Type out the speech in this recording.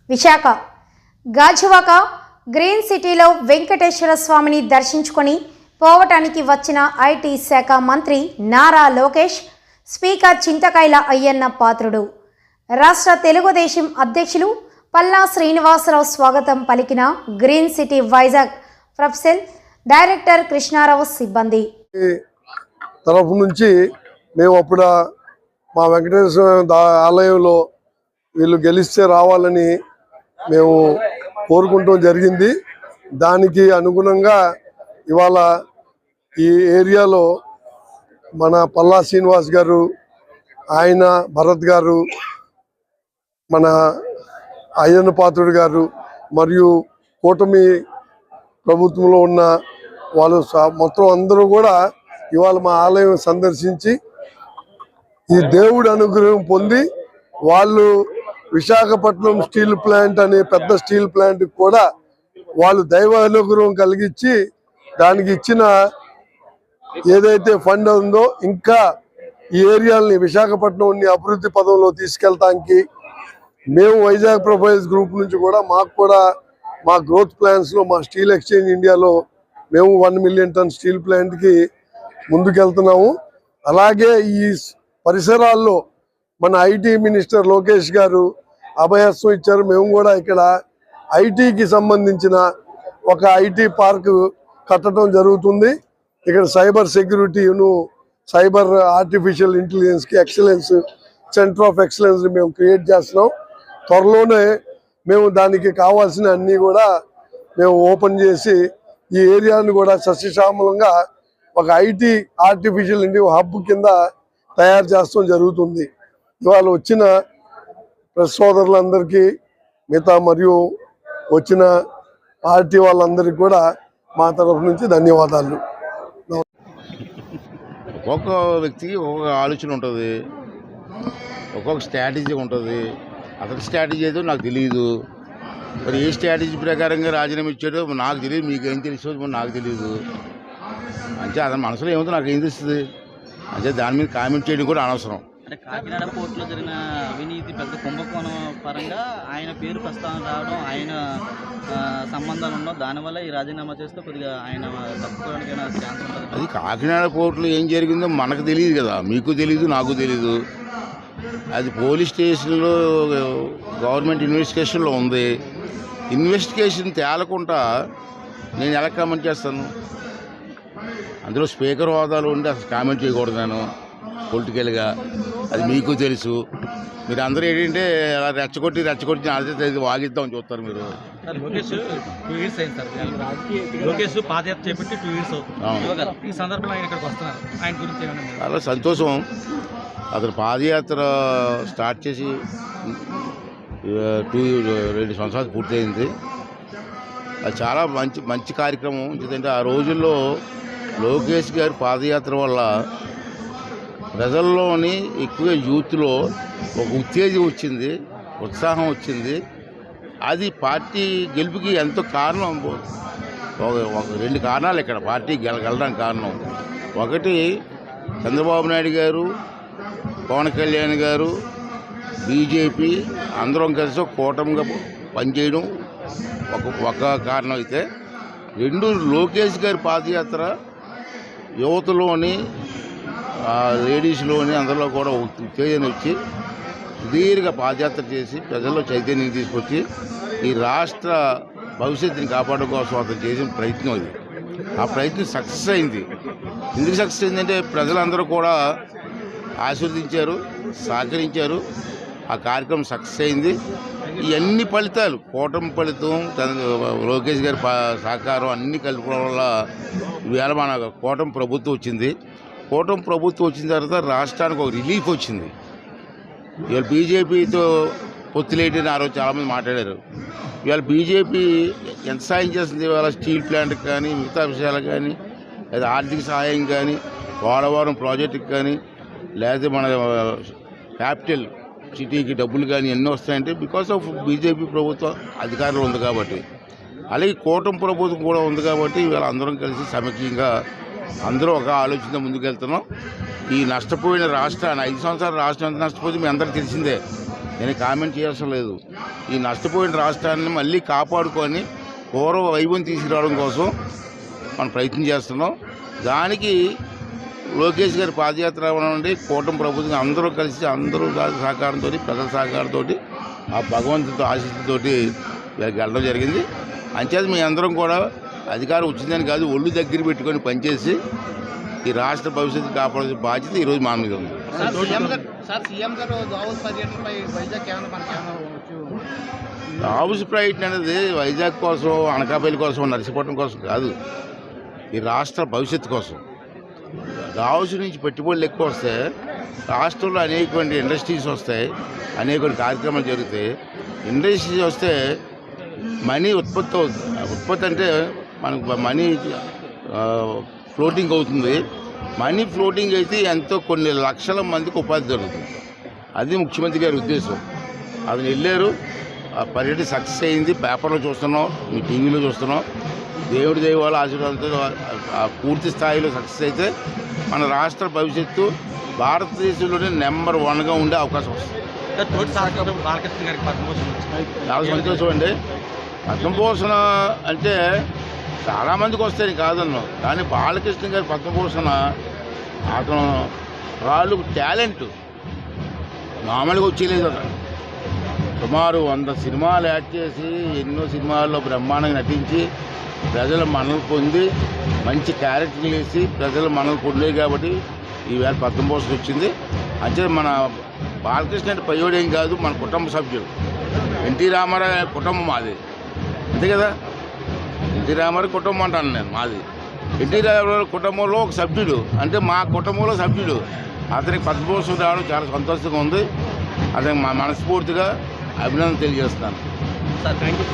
Visakha Gajuwaka green సిటీలో వెంకటేశ్వర స్వామిని దర్శించుకొని పోవటానికి వచ్చిన ఐటీ శాఖ మంత్రి నారా లోకేష్, స్పీకర్ చింతకాయల అయ్యన్న పాత్రుడు, రాష్ట్ర తెలుగుదేశం అధ్యక్షులు పల్లా శ్రీనివాసరావు స్వాగతం పలికిన green city Vizag professor director Krishnarao సిబ్బంది తరఫు నుంచి మేము అప్పుడు మా వెంకటేశ్వర ఆలయంలో వీళ్ళు గెలిస్తే రావాలని మేము కోరుకుంటాం జరిగింది. దానికి అనుగుణంగా ఇవాళ ఈ ఏరియాలో మన పల్లా శ్రీనివాస్ గారు, ఆయన భరత్ గారు, మన అయ్యన్న పాత్రుడు గారు మరియు కూటమి ప్రభుత్వంలో ఉన్న వాళ్ళు మొత్తం అందరూ కూడా ఇవాళ మా ఆలయం సందర్శించి ఈ దేవుడి అనుగ్రహం పొంది వాళ్ళు విశాఖపట్నం స్టీల్ ప్లాంట్ అనే పెద్ద స్టీల్ ప్లాంట్ కూడా వాళ్ళు దైవ అనుగ్రహం కలిగించి దానికి ఇచ్చిన ఏదైతే ఫండ్ ఉందో ఇంకా ఈ ఏరియాలని విశాఖపట్నం అభివృద్ధి పదంలో తీసుకెళ్ళటానికి మేము వైజాగ్ ప్రొఫైల్స్ గ్రూప్ నుంచి కూడా మాకు కూడా మా గ్రోత్ ప్లాన్స్ లో మా స్టీల్ ఎక్స్చేంజ్ ఇండియాలో మేము 1 మిలియన్ టన్ స్టీల్ ప్లాంట్ కి ముందుకెళ్తున్నాము. అలాగే ఈ పరిసరాల్లో మన ఐటీ మినిస్టర్ లోకేష్ గారు అభయస్వం ఇచ్చారు. మేము కూడా ఇక్కడ ఐటీకి సంబంధించిన ఒక ఐటీ పార్క్ కట్టడం జరుగుతుంది. ఇక్కడ సైబర్ సెక్యూరిటీను, సైబర్ ఆర్టిఫిషియల్ ఇంటెలిజెన్స్ కి ఎక్సలెన్స్ సెంటర్ ఆఫ్ ఎక్సలెన్స్ మేము క్రియేట్ చేస్తున్నాం. త్వరలోనే మేము దానికి కావాల్సిన అన్ని కూడా మేము ఓపెన్ చేసి ఈ ఏరియాను కూడా సస్యశ్యామలంగా ఒక ఐటీ ఆర్టిఫిషియల్ ఇంటెలిజెన్స్ హబ్ కింద తయారు చేస్తాం జరుగుతుంది. ఇవాళ వచ్చిన ప్రెస్ సోదరులందరికీ మిగతా మరియు వచ్చిన పార్టీ వాళ్ళందరికీ కూడా మా తరఫు నుంచి ధన్యవాదాలు. ఒక్కొక్క వ్యక్తికి ఒక్కొక్క ఆలోచన ఉంటుంది, ఒక్కొక్క స్ట్రాటజీ ఉంటుంది. అతని స్ట్రాటజీ ఏదో నాకు తెలియదు. మరి ఏ స్ట్రాటజీ ప్రకారంగా రాజీనామా ఇచ్చాడో నాకు తెలియదు, మీకు ఏం తెలుసు నాకు తెలియదు. అంటే అతని మనసులో ఏమవుతుందో నాకు ఏం తెలుస్తుంది. అంటే దాని మీద కామెంట్ చేయడం కూడా అనవసరం. అంటే కాకినాడ పోర్టులో జరిగిన అవినీతి పెద్ద కుంభకోణం పరంగా ఆయన పేరు ప్రస్తావన రావడం, ఆయన సంబంధాలు ఉండడం, దానివల్ల ఈ రాజీనామా చేస్తే కొద్దిగా ఆయన తప్పుకోవడానికి ఛాన్స్ ఉంటుంది. అది కాకినాడ పోర్టులో ఏం జరిగిందో మనకు తెలియదు కదా, మీకు తెలియదు, నాకు తెలీదు. అది పోలీస్ స్టేషన్లో గవర్నమెంట్ ఇన్వెస్టిగేషన్లో ఉంది. ఇన్వెస్టిగేషన్ తేలకుండా నేను ఎలా కామెంట్ చేస్తాను? అందులో స్పీకర్ హోదాలో ఉండి అసలు కామెంట్ చేయకూడదు నేను పొలిటికల్గా. అది మీకు తెలుసు. మీరు అందరూ ఏంటంటే అలా రెచ్చగొట్టి అదే వాగిద్దామని చూస్తారు మీరు. లోకేష్ 2 years అయింది సార్. లోకేష్ పాదయాత్ర చేపట్టి 2 years అవుతుంది. ఈ సందర్భంలో ఆయన ఇక్కడికి వస్తున్నారు. ఆయన గురించి చాలా సంతోషం. అతను పాదయాత్ర స్టార్ట్ చేసి 2 సంవత్సరాలు పూర్తయింది. అది చాలా మంచి కార్యక్రమం. ఎందుకంటే ఆ రోజుల్లో లోకేష్ గారి పాదయాత్ర వల్ల ప్రజల్లోని ఎక్కువ యూత్లో ఒక ఉత్తేజం వచ్చింది, ఉత్సాహం వచ్చింది. అది పార్టీ గెలుపుకి ఎంతో కారణం. ఒక 2 కారణాలు ఇక్కడ పార్టీ గెలడానికి కారణం. ఒకటి చంద్రబాబు నాయుడు గారు, పవన్ కళ్యాణ్ గారు, బీజేపీ అందరం కలిసి కూటమిగా పనిచేయడం ఒక కారణం అయితే, 2 లోకేష్ గారి పాదయాత్ర యువతలోని లేడీస్లోని అందరిలో కూడా ఉత్తేజం వచ్చి సుదీర్ఘ పాదయాత్ర చేసి ప్రజల్లో చైతన్యం తీసుకొచ్చి ఈ రాష్ట్ర భవిష్యత్తుని కాపాడడం కోసం అతను చేసిన ప్రయత్నం అది. ఆ ప్రయత్నం సక్సెస్ అయింది. ఎందుకు సక్సెస్ అయిందంటే ప్రజలందరూ కూడా ఆశీర్వదించారు, సహకరించారు. ఆ కార్యక్రమం సక్సెస్ అయింది. ఇవన్నీ ఫలితాలు, కూటమి ఫలితం, లోకేష్ గారి సహకారం అన్నీ కలుపుకోవడం వల్ల ఇవాళ మన కూటమి ప్రభుత్వం వచ్చింది. కూటమి ప్రభుత్వం వచ్చిన తర్వాత రాష్ట్రానికి ఒక రిలీఫ్ వచ్చింది. ఇవాళ బీజేపీతో పొత్తులేటని ఆ రోజు చాలామంది మాట్లాడారు. ఇవాళ బీజేపీ ఎంత సాయం చేస్తుంది? ఇవాళ స్టీల్ ప్లాంట్కి కానీ, మిగతా విషయాలకు కానీ, లేదా ఆర్థిక సహాయం కానీ, పోలవరం ప్రాజెక్టుకి కానీ, లేదా మన క్యాపిటల్ సిటీకి డబ్బులు కానీ ఎన్నో వస్తాయంటే బికాస్ ఆఫ్ బీజేపీ ప్రభుత్వం అధికారంలో ఉంది కాబట్టి. అలాగే కూటమి ప్రభుత్వం కూడా ఉంది కాబట్టి ఇవాళ అందరం కలిసి సమీక్షంగా అందరూ ఒక ఆలోచన ముందుకెళ్తున్నాం. ఈ నష్టపోయిన రాష్ట్రాన్ని 5 సంవత్సరాల రాష్ట్రం ఎంత నష్టపోతే మీ అందరికీ తెలిసిందే. నేను కామెంట్ చేయాల్సిన లేదు. ఈ నష్టపోయిన రాష్ట్రాన్ని మళ్ళీ కాపాడుకొని పూర్వ వైభవం తీసుకురావడం కోసం మనం ప్రయత్నం చేస్తున్నాం. దానికి లోకేష్ గారి పాదయాత్ర నుండి కూటమి ప్రభుత్వం అందరూ కలిసి అందరూ సహకారంతో ప్రజల సహకారంతో ఆ భగవంతుడితో ఆశీస్సుతోటి వెళ్ళడం జరిగింది. అంచేత మీ అందరం కూడా అధికారం వచ్చిందని కాదు, ఒళ్ళు దగ్గర పెట్టుకొని పనిచేసి ఈ రాష్ట్ర భవిష్యత్తు కాపాడాల్సిన బాధ్యత ఈరోజు మా మీద ఉంది. హౌస్ పర్యటన అనేది వైజాగ్ కోసం, అనకాపల్లి కోసం, నర్సీపట్నం కోసం కాదు, ఈ రాష్ట్ర భవిష్యత్తు కోసం. హౌస్ నుంచి పెట్టుబడులు ఎక్కువ వస్తే రాష్ట్రంలో అనేకమైన ఇండస్ట్రీస్ వస్తాయి, అనేక కార్యక్రమాలు జరుగుతాయి. ఇండస్ట్రీస్ వస్తే మనీ ఉత్పత్తి అవుతుంది. ఉత్పత్తి అంటే మనకు మనీ ఫ్లోటింగ్ అవుతుంది. మనీ ఫ్లోటింగ్ అయితే ఎంతో కొన్ని లక్షల మందికి ఉపాధి జరుగుతుంది. అది ముఖ్యమంత్రి గారి ఉద్దేశం. అది వెళ్ళారు, ఆ పర్యటన సక్సెస్ అయింది. పేపర్లో చూస్తున్నాం, మీ టీవీలో చూస్తున్నాం. దేవుడి దైవాల ఆశీర్వాదంతో పూర్తి స్థాయిలో సక్సెస్ అయితే మన రాష్ట్ర భవిష్యత్తు భారతదేశంలోనే నెంబర్ 1గా ఉండే అవకాశం వస్తుంది. చాలా సంతోషం అండి. పద్మభూషణ అంటే చాలామందికి వస్తాయి కాదన్నాం, కానీ బాలకృష్ణ గారి పద్మభూషణ అతను వాళ్ళు టాలెంట్ మామూలుగా వచ్చేలేదు. అతను సుమారు 100 సినిమాలు యాక్ట్ చేసి ఎన్నో సినిమాల్లో బ్రహ్మాండంగా నటించి ప్రజల మనలు పొంది మంచి క్యారెక్టర్లు వేసి ప్రజల మనలు పొందేవి కాబట్టి ఈవేళ పద్మభూషణ వచ్చింది. అంటే మన బాలకృష్ణ అంటే పయ్యోడేం కాదు, మన కుటుంబ సభ్యుడు. ఎన్టీ రామారావు కుటుంబం మాది, అంతే కదా. ఎన్టీ రామారావు కుటుంబం అంటాను నేను, మాది. ఎన్టీ రామారావు కుటుంబంలో ఒక సభ్యుడు, అంటే మా కుటుంబంలో సభ్యుడు. అతనికి పద్మభూషణ రావడం చాలా సంతోషంగా ఉంది. అతనికి మా మనస్ఫూర్తిగా అభినందన తెలియజేస్తాను. Sir, thank you.